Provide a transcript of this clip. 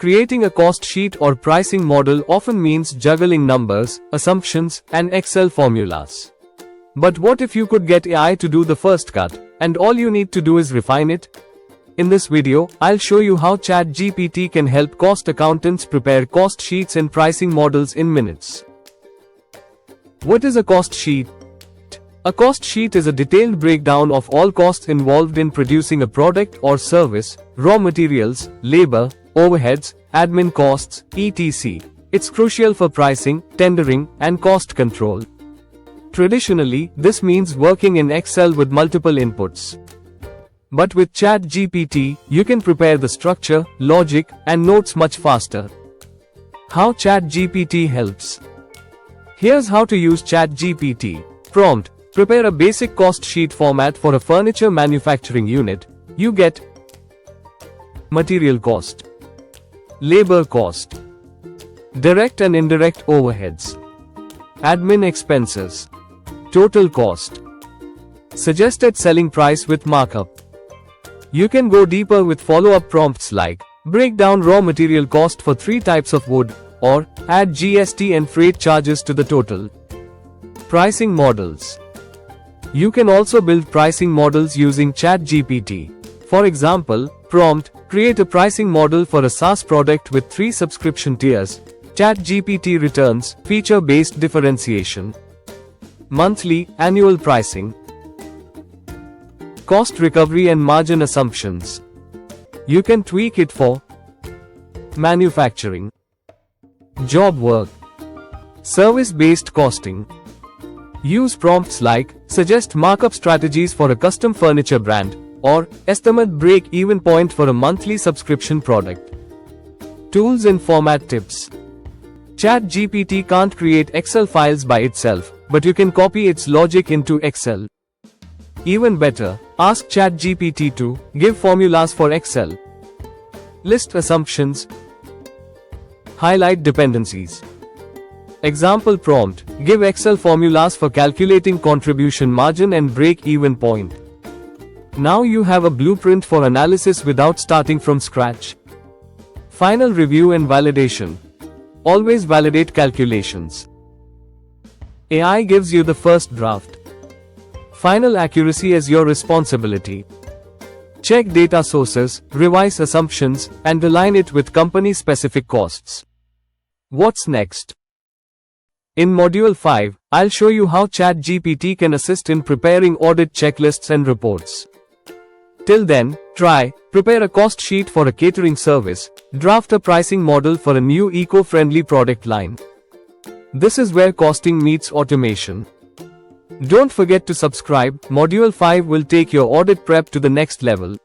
Creating a cost sheet or pricing model often means juggling numbers, assumptions, and Excel formulas. But what if you could get AI to do the first cut, and all you need to do is refine it? In this video, I'll show you how ChatGPT can help cost accountants prepare cost sheets and pricing models in minutes. What is a cost sheet? A cost sheet is a detailed breakdown of all costs involved in producing a product or service, raw materials, labor, overheads, admin costs, etc. It's crucial for pricing, tendering, and cost control. Traditionally, this means working in Excel with multiple inputs. But with ChatGPT, you can prepare the structure, logic, and notes much faster. How ChatGPT helps? Here's how to use ChatGPT. Prompt: prepare a basic cost sheet format for a furniture manufacturing unit. You get material cost, labor cost, direct and indirect overheads, admin expenses, total cost, suggested selling price with markup. You can go deeper with follow-up prompts like break down raw material cost for 3 types of wood, or add GST and freight charges to the total. Pricing models. You can also build pricing models using ChatGPT. For example, prompt: create a pricing model for a SaaS product with 3 subscription tiers. ChatGPT returns feature-based differentiation. Monthly, annual pricing. Cost recovery and margin assumptions. You can tweak it for manufacturing, job work, service-based costing. Use prompts like suggest markup strategies for a custom furniture brand, or estimate break-even point for a monthly subscription product. Tools and format tips. ChatGPT can't create Excel files by itself, but you can copy its logic into Excel. Even better, ask ChatGPT to give formulas for Excel. List assumptions. Highlight dependencies. Example prompt: give Excel formulas for calculating contribution margin and break-even point. Now you have a blueprint for analysis without starting from scratch. Final review and validation. Always validate calculations. AI gives you the first draft. Final accuracy is your responsibility. Check data sources, revise assumptions, and align it with company-specific costs. What's next? In Module 5, I'll show you how ChatGPT can assist in preparing audit checklists and reports. Till then, prepare a cost sheet for a catering service, draft a pricing model for a new eco-friendly product line. This is where costing meets automation. Don't forget to subscribe. Module 5 will take your audit prep to the next level.